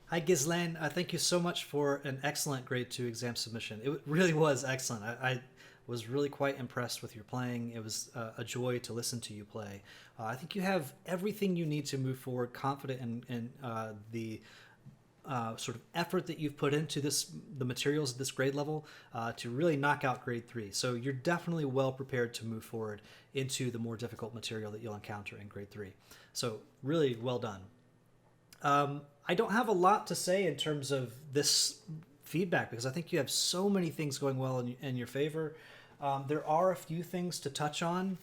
Hi, Ghislaine. Thank you so much for an excellent grade two exam submission. It really was excellent. I was really quite impressed with your playing. It was a joy to listen to you play. I think you have everything you need to move forward, confident in the sort of effort that you've put into the materials at this grade level to really knock out grade three. So you're definitely well prepared to move forward into the more difficult material that you'll encounter in grade three. So really well done. I don't have a lot to say in terms of this feedback because I think you have so many things going well in your favor. There are a few things to touch on,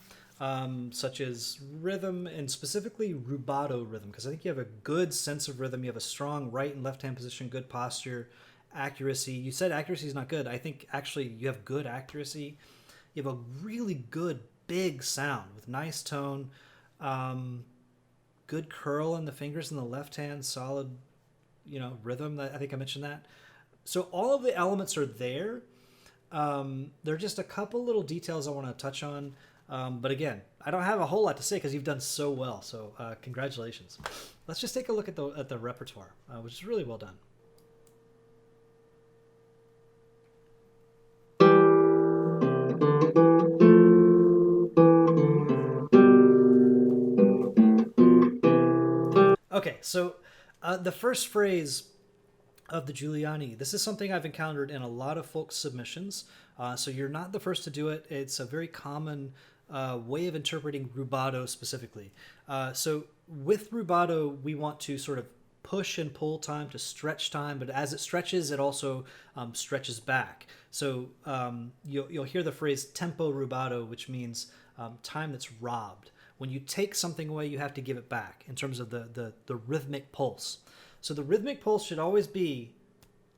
such as rhythm and specifically rubato rhythm, because I think you have a good sense of rhythm. You have a strong right and left hand position, good posture, accuracy. You said accuracy is not good. I think actually you have good accuracy. You have a really good big sound with nice tone. Good curl in the fingers in the left hand, solid, rhythm. I think I mentioned that. So all of the elements are there. There are just a couple little details I want to touch on. But again, I don't have a whole lot to say because you've done so well. So congratulations. Let's just take a look at the repertoire, which is really well done. Okay, so the first phrase of the Giuliani. This is something I've encountered in a lot of folk submissions. So you're not the first to do it. It's a very common way of interpreting rubato specifically. So with rubato, we want to sort of push and pull time to stretch time, but as it stretches, it also stretches back. So you'll hear the phrase tempo rubato, which means time that's robbed. When you take something away, you have to give it back in terms of the rhythmic pulse. So the rhythmic pulse should always be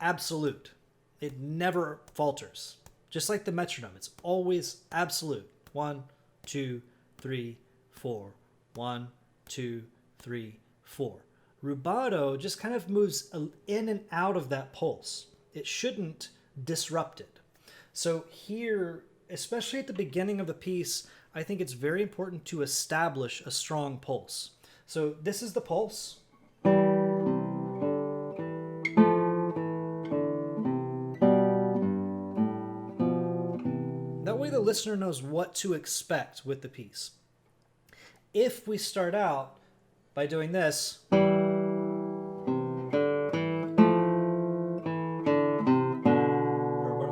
absolute. It never falters. Just like the metronome, it's always absolute. 1, 2, 3, 4. 1, 2, 3, 4. Rubato just kind of moves in and out of that pulse. It shouldn't disrupt it. So here, especially at the beginning of the piece, I think it's very important to establish a strong pulse. So this is the pulse. That way the listener knows what to expect with the piece. If we start out by doing this, or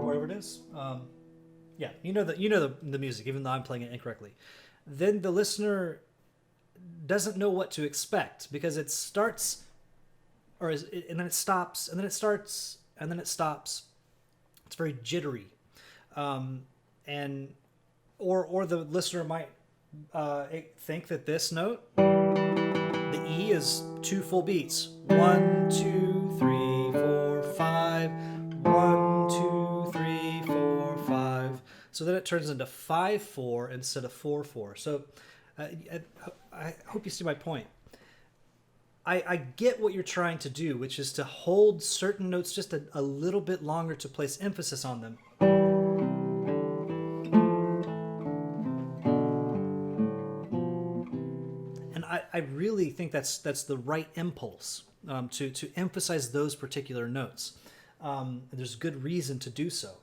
whatever it is, yeah, you know the music, even though I'm playing it incorrectly, then the listener doesn't know what to expect because it starts, and then it stops, and then it starts, and then it stops. It's very jittery. And or the listener might think that this note, the E, is 2 full beats. 1, 2, 3, 4, 5. 1, 2, 3, 4, 5. So then it turns into 5/4 instead of 4/4. So I hope you see my point. I get what you're trying to do, which is to hold certain notes just a little bit longer to place emphasis on them. And I really think that's the right impulse to emphasize those particular notes. There's good reason to do so.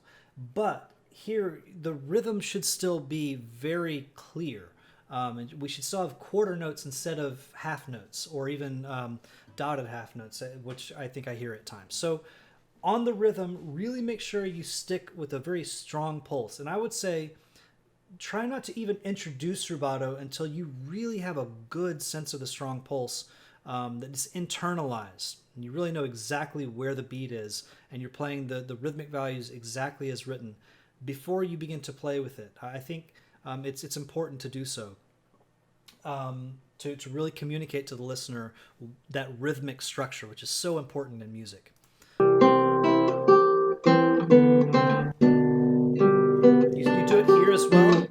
But here, the rhythm should still be very clear. And we should still have quarter notes instead of half notes, or even dotted half notes, which I think I hear at times. So on the rhythm, really make sure you stick with a very strong pulse. And I would say try not to even introduce rubato until you really have a good sense of the strong pulse that is internalized. And you really know exactly where the beat is, and you're playing the rhythmic values exactly as written before you begin to play with it. I think it's important to do so. To really communicate to the listener that rhythmic structure, which is so important in music. You do it here as well.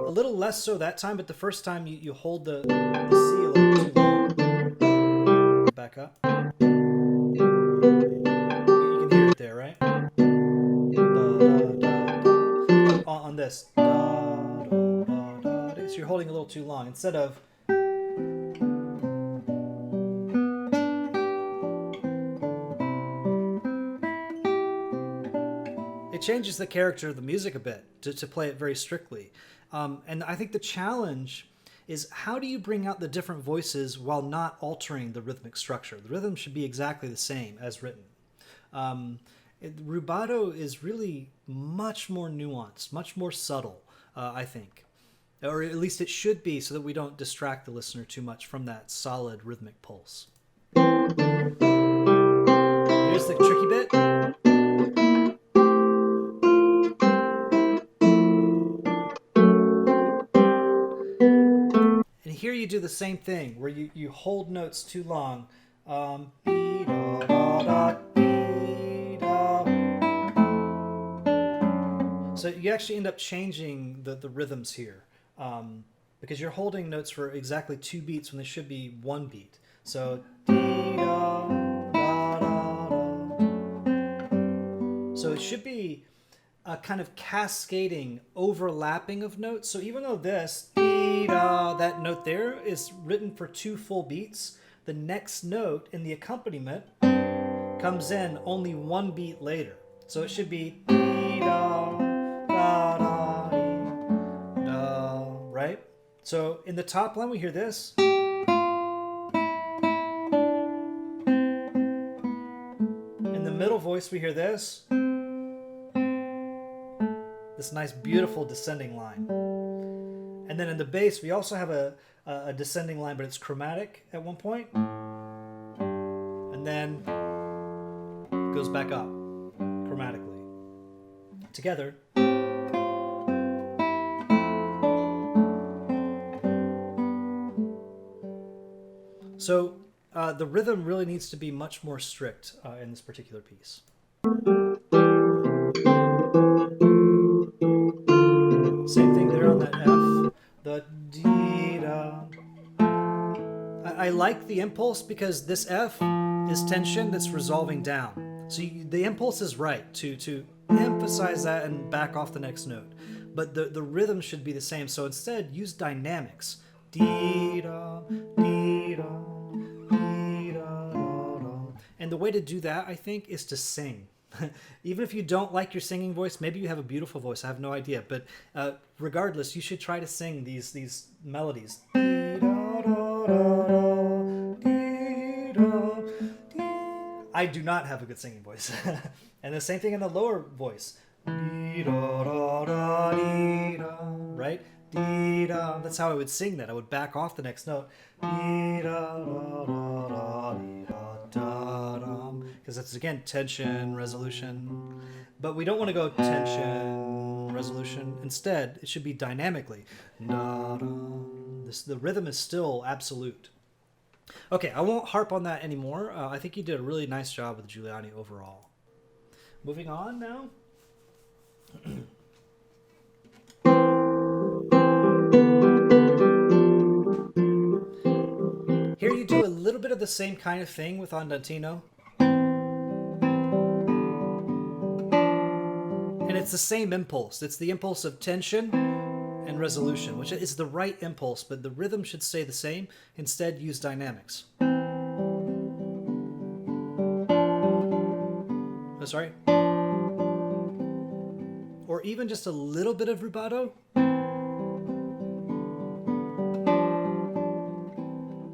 A little less so that time, but the first time you hold the C a little too long. Back up. You can hear it there, right? On this. So you're holding a little too long. Instead of it changes the character of the music a bit to play it very strictly. And I think the challenge is how do you bring out the different voices while not altering the rhythmic structure? The rhythm should be exactly the same as written. Rubato is really much more nuanced, much more subtle, I think. Or at least it should be, so that we don't distract the listener too much from that solid rhythmic pulse. Here's the tricky bit. And here you do the same thing, where you hold notes too long. So you actually end up changing the rhythms here. Because you're holding notes for exactly 2 beats when they should be 1 beat. So so it should be a kind of cascading overlapping of notes. So even though this that note there is written for 2 full beats, the next note in the accompaniment comes in only 1 beat later. So it should be right? So in the top line we hear this. In the middle voice we hear this. This nice beautiful descending line. And then in the bass we also have a descending line, but it's chromatic at one point. And then it goes back up chromatically. Together. So the rhythm really needs to be much more strict in this particular piece. Same thing there on that F. The D-da. I like the impulse because this F is tension that's resolving down. So the impulse is right to emphasize that and back off the next note. But the rhythm should be the same. So instead, use dynamics. D-da, D-da. And the way to do that, I think, is to sing. Even if you don't like your singing voice, maybe you have a beautiful voice, I have no idea. But regardless, you should try to sing these melodies. I do not have a good singing voice. And the same thing in the lower voice. Right? That's how I would sing that. I would back off the next note. Because that's, again, tension, resolution. But we don't want to go tension, resolution. Instead, it should be dynamically. The rhythm is still absolute. Okay, I won't harp on that anymore. I think you did a really nice job with Giuliani overall. Moving on now. Here you do a little bit of the same kind of thing with Andantino. And it's the same impulse. It's the impulse of tension and resolution, which is the right impulse, but the rhythm should stay the same. Instead, use dynamics. Oh, sorry. Or even just a little bit of rubato.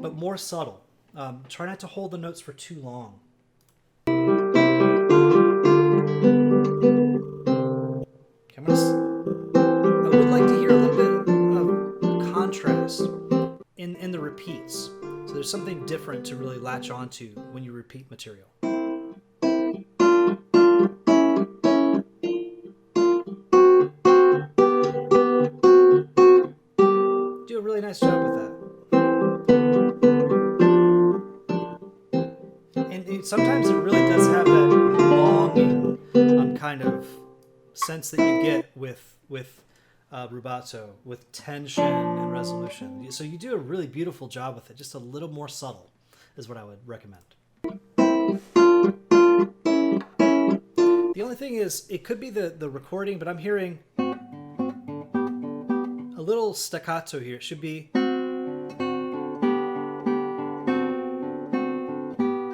But more subtle. Try not to hold the notes for too long. I would like to hear a little bit of contrast in the repeats. So there's something different to really latch onto when you repeat material. Do a really nice job with that. And sometimes it really does have that longing kind of sense that you get with rubato, with tension and resolution. So you do a really beautiful job with it. Just a little more subtle is what I would recommend. The only thing is, it could be the recording, but I'm hearing a little staccato here. It should be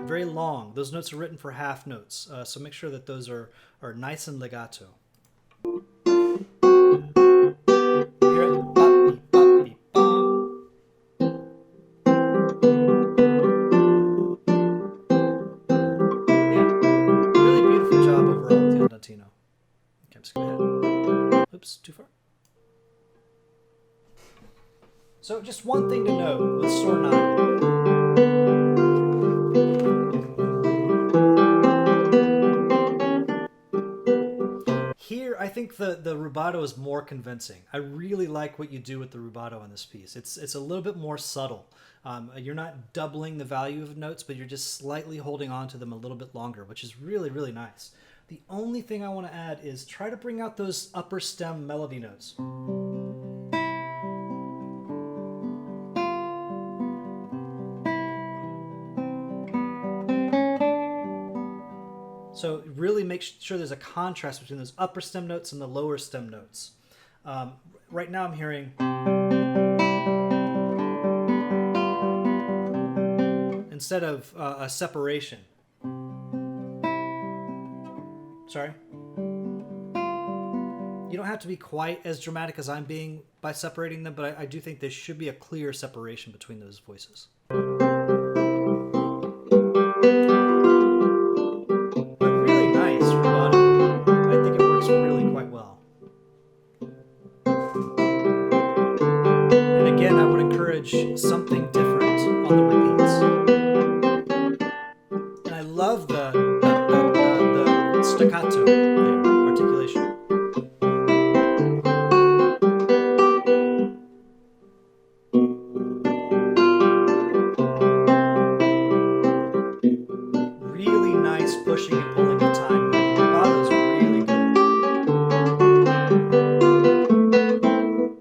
very long. Those notes are written for half notes, so make sure that those are nice and legato. Let's go ahead. Oops, too far. So just one thing to note with store 9. Here, I think the rubato is more convincing. I really like what you do with the rubato on this piece. It's a little bit more subtle. You're not doubling the value of notes, but you're just slightly holding on to them a little bit longer, which is really, really nice. The only thing I want to add is try to bring out those upper stem melody notes. So really make sure there's a contrast between those upper stem notes and the lower stem notes. Right now I'm hearing... instead of a separation. Sorry. You don't have to be quite as dramatic as I'm being by separating them, but I do think there should be a clear separation between those voices. Really nice rubato. I think it works really quite well. And again, I would encourage something different on the repeats. And I love the staccato there, articulation. Really nice pushing and pulling of time. The rubato's really good.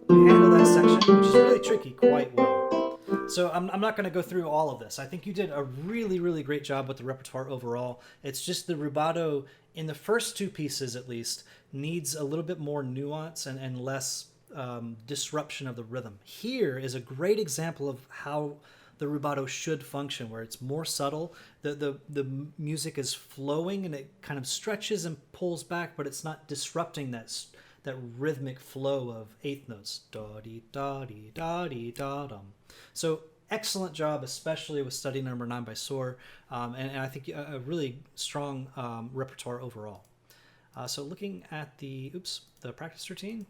You handle that section, which is really tricky, quite well. So I'm not going to go through all of this. I think you did a really, really great job with the repertoire overall. It's just the rubato, in the first two pieces at least, needs a little bit more nuance and less disruption of the rhythm. Here is a great example of how the rubato should function, where it's more subtle. The music is flowing and it kind of stretches and pulls back, but it's not disrupting that rhythmic flow of eighth notes. Da-dee-da-dee-da-dee-da-dum. So excellent job, especially with study number 9 by Soar, and I think a really strong repertoire overall. So looking at the practice routine.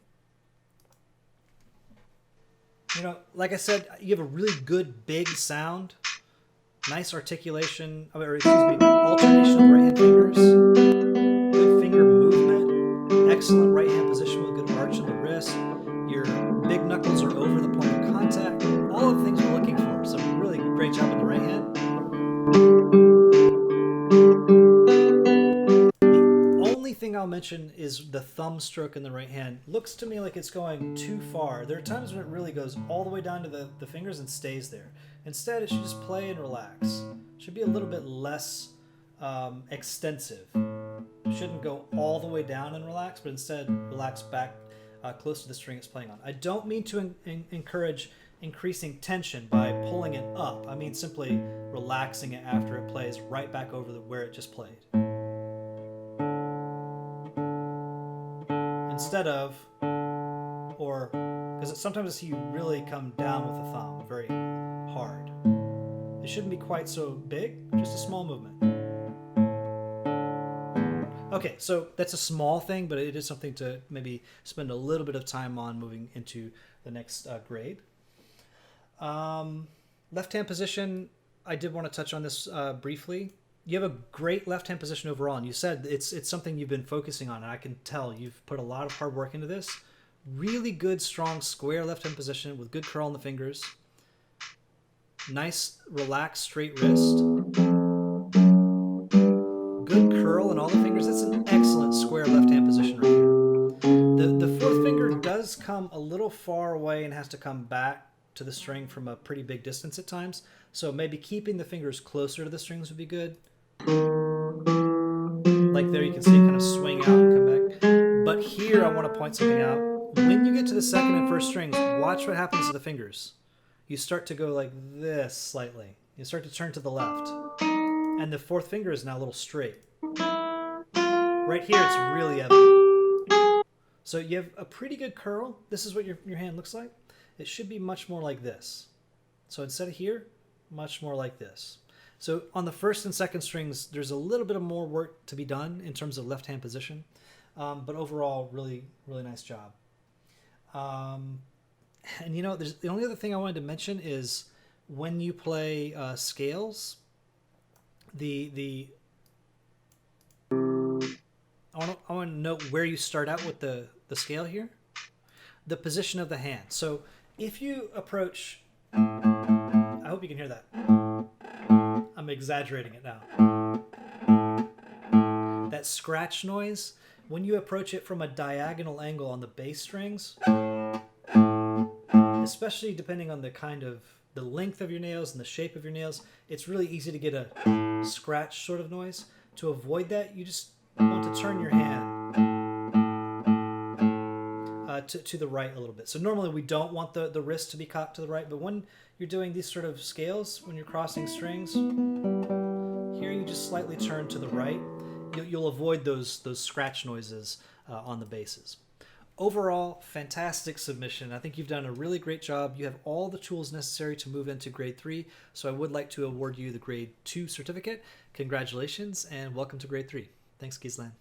You know, like I said, you have a really good big sound, nice articulation, alternation of right hand fingers, good finger movement, excellent right hand position with good arch of the wrist. Your big knuckles are over the point of contact. All of the things we're looking for. So really great job on the right hand. The only thing I'll mention is the thumb stroke in the right hand. Looks to me like it's going too far. There are times when it really goes all the way down to the fingers and stays there. Instead, it should just play and relax. It should be a little bit less extensive. It shouldn't go all the way down and relax, but instead relax back close to the string it's playing on. I don't mean to encourage increasing tension by pulling it up. I mean simply relaxing it after it plays right back over where it just played. Instead of, or, because sometimes I see you really come down with the thumb very hard. It shouldn't be quite so big, just a small movement. Okay, so that's a small thing, but it is something to maybe spend a little bit of time on moving into the next grade. Left hand position, I did want to touch on this briefly. You have a great left hand position overall, and you said it's something you've been focusing on, and I can tell you've put a lot of hard work into this. Really good, strong, square left hand position with good curl in the fingers. Nice, relaxed, straight wrist. Good curl in all the fingers. That's an excellent square left hand position right here. The fourth finger does come a little far away and has to come back to the string from a pretty big distance at times. So maybe keeping the fingers closer to the strings would be good. Like there you can see it kind of swing out and come back. But here I want to point something out. When you get to the second and first strings, watch what happens to the fingers. You start to go like this slightly. You start to turn to the left. And the fourth finger is now a little straight. Right here it's really evident. So you have a pretty good curl. This is what your hand looks like. It should be much more like this. So instead of here, much more like this. So on the first and second strings, there's a little bit of more work to be done in terms of left hand position. but overall, really, really nice job. And you know, the only other thing I wanted to mention is when you play scales, the I want to note where you start out with the scale here, the position of the hand. So if you approach, I hope you can hear that. I'm exaggerating it now. That scratch noise, when you approach it from a diagonal angle on the bass strings, especially depending on the length of your nails and the shape of your nails, it's really easy to get a scratch sort of noise. To avoid that, you just want to turn your hand to the right a little bit. So normally we don't want the wrist to be cocked to the right, but when you're doing these sort of scales, when you're crossing strings, here you just slightly turn to the right. You'll avoid those scratch noises on the basses. Overall, fantastic submission. I think you've done a really great job. You have all the tools necessary to move into grade 3, so I would like to award you the grade 2 certificate. Congratulations and welcome to grade 3. Thanks, Ghizelaine.